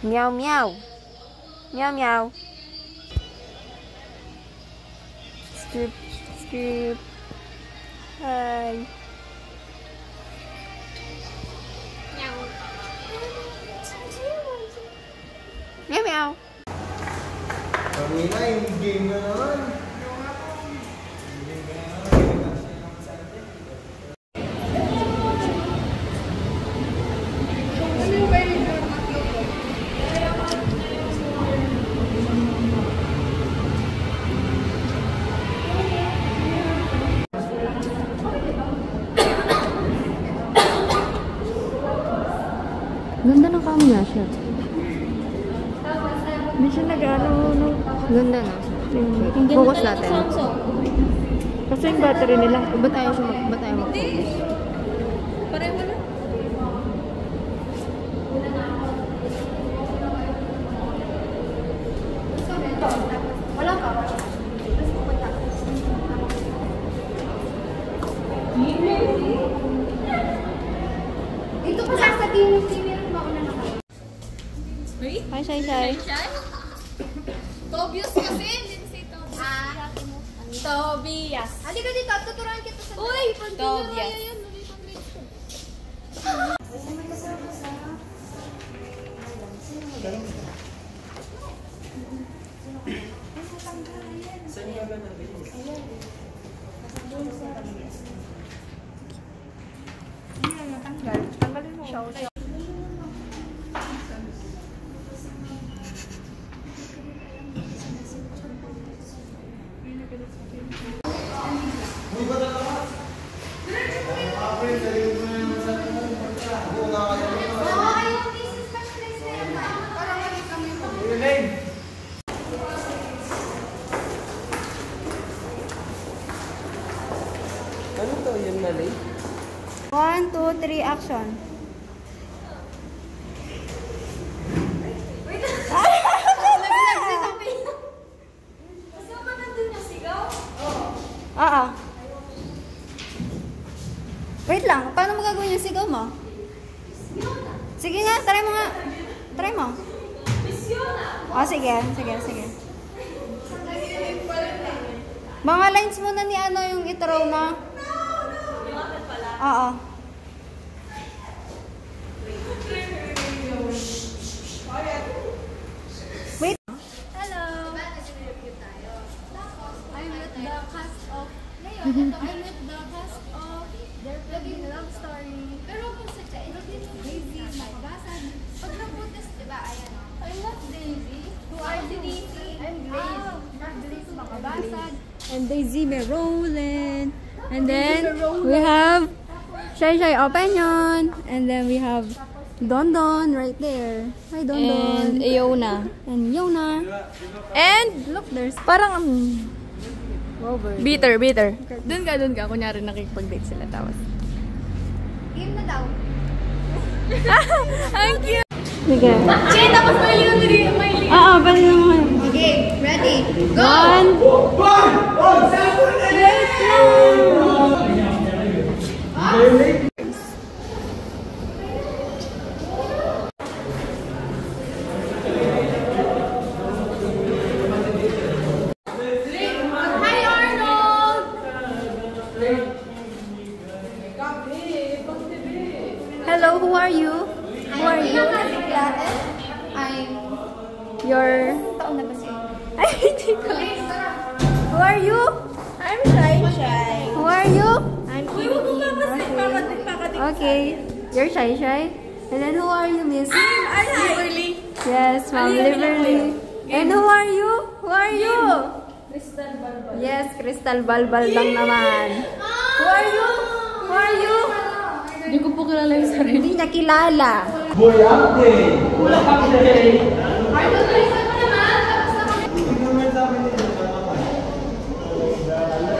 Meow meow. Meow meow. Strip strip. Hi. Meow. Meow meow. Kanina yung game na naman. Ganda ng kamo niya siya. Hindi siya nag-ano, no? Ganda na. Focus natin. Kasi yung battery nila. Ba't ayaw mag-focus? Pareho na. Wala ka. Dito pa sasabihin ng TV rin ba ako na nakayo? Wait? Hi, Shai Shai. Tobias kasi, hindi si Tobias. Tobias. Halika dito, tuturuan kita sa... Uy! Tobias. Tanggalin mo. Ano to? Yung mali? 1, 2, 3, action. Oo. Wait lang, paano mo gagawin yung sigaw mo? Sige nga, try mo nga. Try mo. Oh, sige. Mga lines muna ni ano yung itro mo. Oo. Wait. Hello. I'm with the cast of Their Philippine Love Story. Pero kung sa Daisy, Magbasan. Pag nabutas, diba, ayan o. I'm not Daisy. Who are you? I'm Grace. Grace Magbasan. And Daisy Merolin. And then we have Shai Shai Opinion. And then we have Don Don right there. Hi Don Don. And Iona. And Yona. And Look, there's parang Robert. bitter. Doon ka. Kunyari nakikipag-date sila tapos. Game na daw. Ang cute! Sige. Che, tapos may liwan. Oo, bali naman. Okay, ready? Go! 1. Wait lang. Hi, Arnold! Hello, who are you? Who are you? I'm... Your... Taon na ba siya? Ay, hindi ko. Who are you? I'm Shai. Who are you? I'm Pakatik. Okay. You're Shai Shai. And then who are you, Miss? Liberly. Yes, Ma'am Liberly. And who are you? Who are you? Crystal Balbal. Yes, Crystal Balbal lang naman. Who are you? Who are you? Hindi ko po kilala yung sarili. Hindi niya kilala. Boy update! Wala update! Arnold, bilisan mo naman.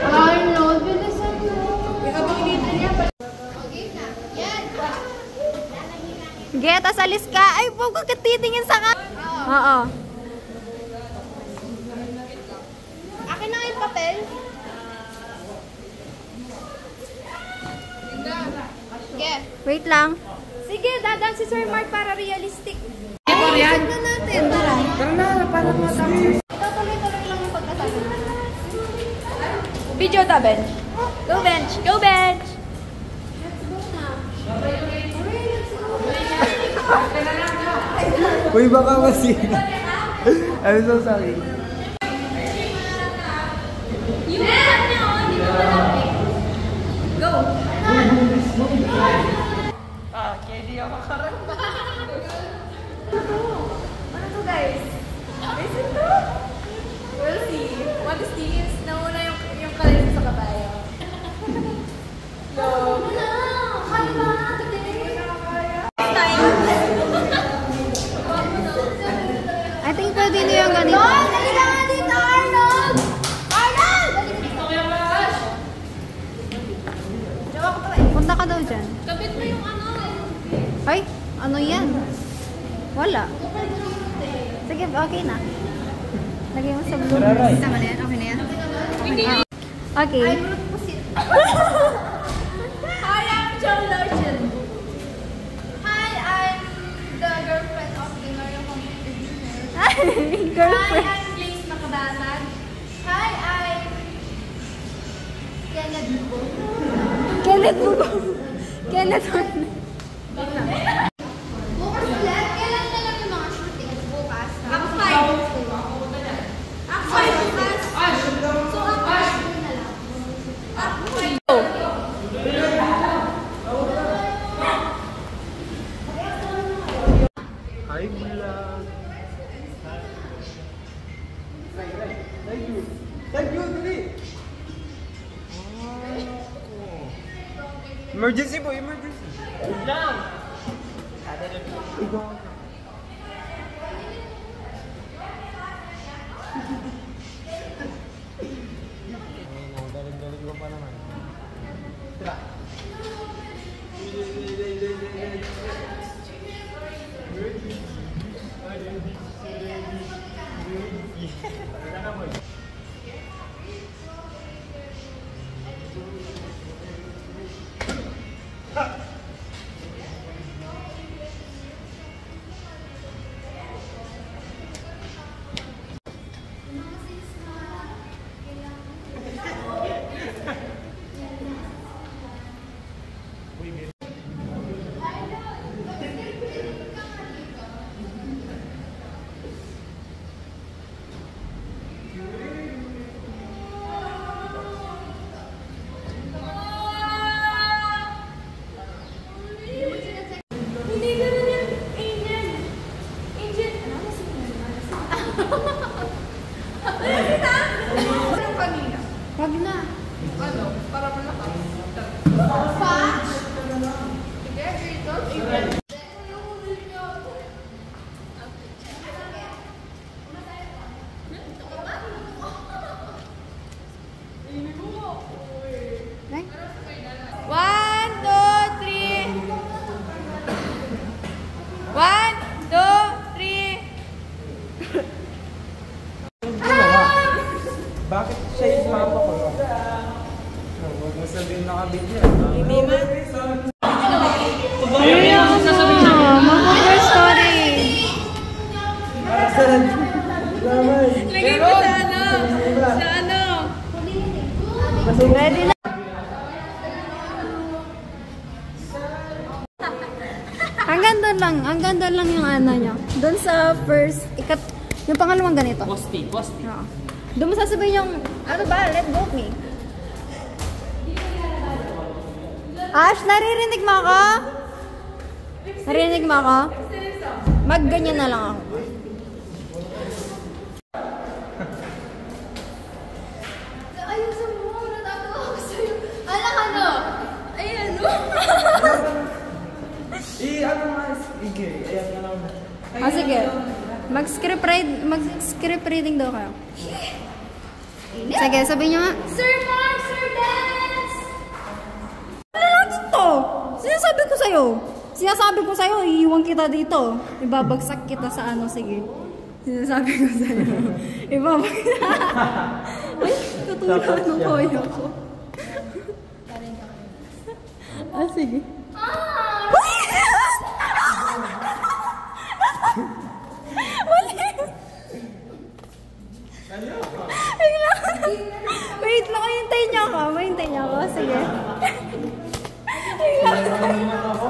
Arnold, bilisan mo. Ikapagkita niya pa. Okay na. Yan. Geta, salis ka. Ay, huwag ka titingin sa ka. Oo. Akin na yung papel. Get. Sige. Wait lang. Sige, dadaan si Sir Mark para realistic. Yan na natin. Tara. Tara na, para matapos. Tuloy-tuloy lang yung pagkasabi. Video ta, bench. Go, bench. Go, bench. Uy, baka kasi. I'm so sorry. Go. Okay, di ako makarap. Ano to, guys? Listen to? We'll see. What is this? Nauna yung kalaysa sa kabayo. Go. Kaya ba? I think pwede na yung ganito. Don, dali ka nga dito, Arnold! Arnold! Jawa ko pa eh. Punta ka daw dyan. Kapit mo yung ano. Ay, ano yan? Wala. Sige, okay na. Lagay mo sa blue. Tama na yan? Okay na yan? Okay. I'm root po si... Hi, I'm Joe Lotion. Hi, I'm the girlfriend of the Mario Computer Junior. Hi, Girlfriend. I'm Blaze Makabasag. Hi, I'm Kenneth Bubo. Kenneth Bubo. Kenneth Bukas ulit? Kailan na lang yung mga shooting? Bukas? Ako 5. Ako 5 bukas. So, ako 5 na lang. Ako 5. Hi, vlog. Thank you, dali. Emergency po, emergency. Wait lang. Ikaw. Galing ko pa naman. Tira. Hindi ganun yan. Angel. Angel. Ano na si Ano kita? Anong kanina? Wag na. Ano? Para malakas. Patch? Sige, dito. Angel. Ay. 1, 2, 3. 1, 2, 3. Bakit siya yung mapa ko? Huwag mo sabihin nakabit niya. Hindi man. Mag-over story. Lagay mo sa ano? Sa ano? Ready na. Hanggang doon lang yung ano niya. Doon sa first, yung pangalawang ganito. Posti. Oo. Doon mo sasabihin yung, ano ba, let go of me. Ash, naririnig mo ako? Naririnig mo ako? Magganyan na lang ako. Ayusin mo, natatawa ako sa'yo. Alam ano? Ay, ano? Ano nga? Sige, ayan na lang. Ah, sige. Mag-script reading daw kayo. Sige, sabihin nyo nga. Sir Mark, Sir Dance! Ano natin to? Sinasabi ko sa'yo. Sinasabi ko sa'yo, iiwan kita dito. Ibabagsak kita sa ano, sige. Sinasabi ko sa'yo. Ibabagsak. Ay, katulad ng kuya ko. Ah, sige. Ah! naman ako.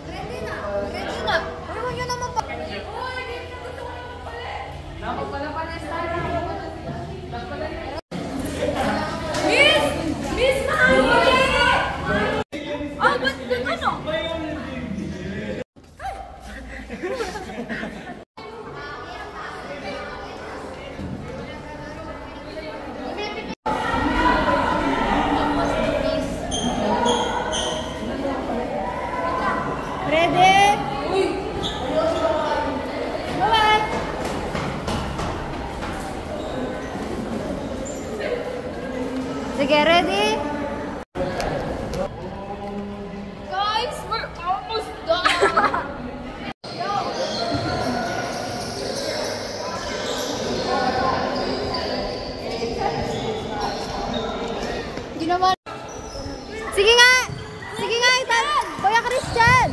Ready na. Ready na. Pero yun naman pa. Miss! Miss Mahauli! Ah, ba't ano? Ready? Bye-bye. Sige, ready? Guys, we're almost done! Ginawa. Sige nga! Sige nga, Ethan! Kuya Christian!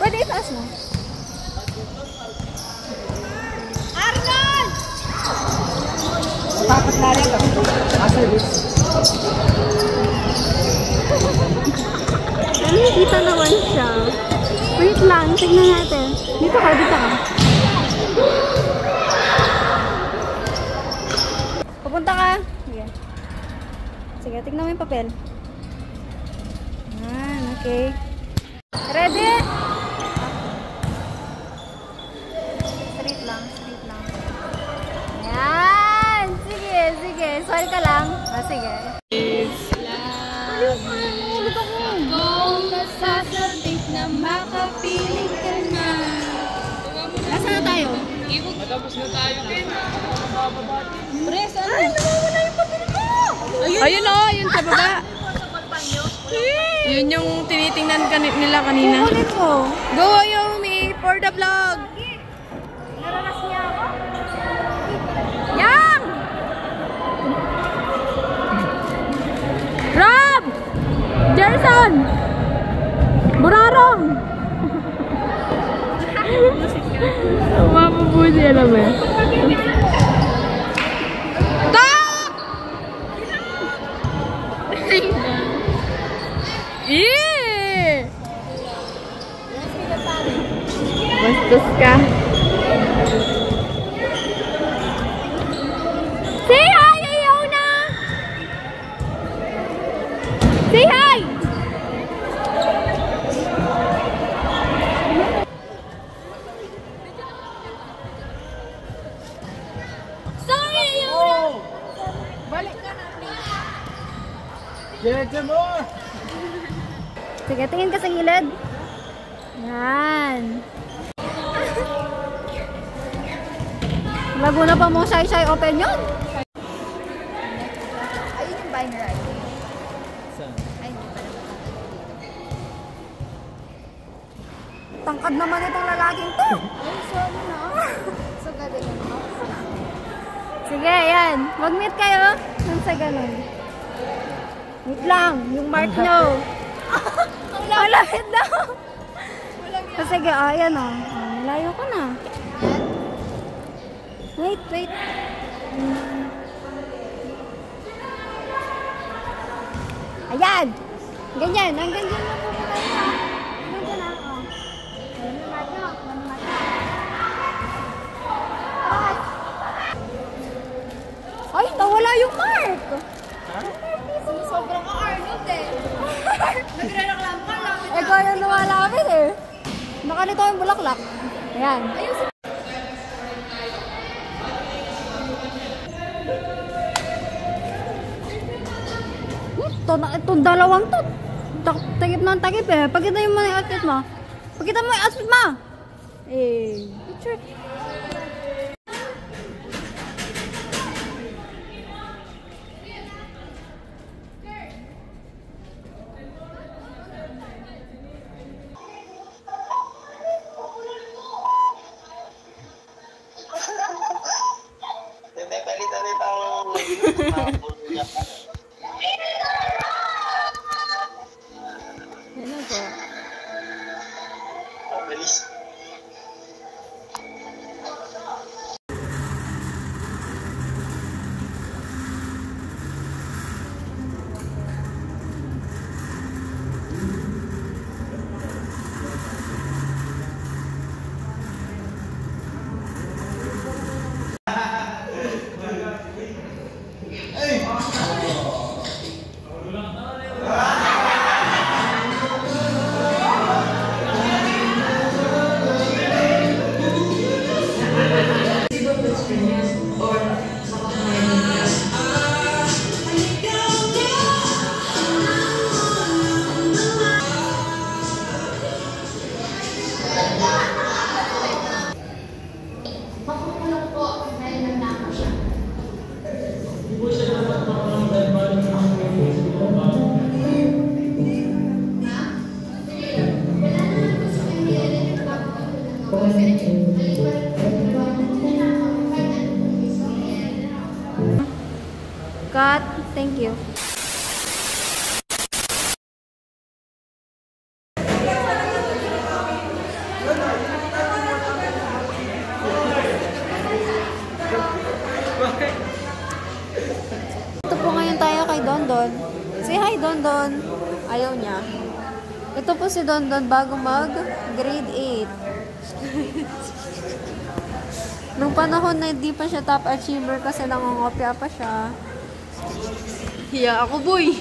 Pwede itaas mo. Arnold! Dapat na rin lang. Service. Nakikita naman siya. Wait lang, tignan natin. Dito ka, dito ka. Pupunta ka. Sige. Sige, tignan mo yung papel. Okay. Ready? Straight lang, straight lang. Ayan! Sige, sige. Sorry ka lang. Sige. Kung nasasabik na makapiling ka na. Nasaan na tayo? Matapos na tayo din. Pre, saan? Ay, nawawala yung papel mo! Ayun o, yun sa baba. Yun yung tinitingnan nila kanina. Kukunin ko. Go, Yomi, for the vlog. Naranas niya ako. Yang! Rob! Jerson! Burarong! Mapapusi, alam mo eh. Eee! Bastos ka. Say hi, Iona! Say hi! Sorry, Iona! Diretso mo! Sige, tingin ka sa gilid. Yan. Laguna pa mo shy open yun. Ayun yung binary. Saan? Ay, hindi pala. Tangkad naman itong lalaking to. Ay, sorry na. So, galing mo. Sige, yan. Mag-meet kayo. Nang sa ganun. Wait lang. Yung mark nyo. Ang lapit na. So, sige, ayan o. Malayo ko na. Wait, wait. Ayan. Ganyan. Hanggang dyan na po po kayo. Hanggang dyan na. Ayan yung mark nyo. Ayan yung mark nyo. Ay, nawala yung mark. Sobrang ka-Arnold eh. Nagre-reklamo ka lang. Ikaw yung lumalapit eh. Nakalito yung bulaklak. Ayan. Itong dalawang to. Takip na ang takip eh. Pagkita mo yung outfit mo. Pagkita mo yung outfit mo. Eh. Picture. Cut. Thank you. Ito po ngayon tayo kay Dondon. Say hi, Dondon. Ayaw niya. Ito po si Dondon bago mag grade 8. Nung panahon na hindi pa siya top achiever kasi nangongopya pa siya. Hiya ako, boy.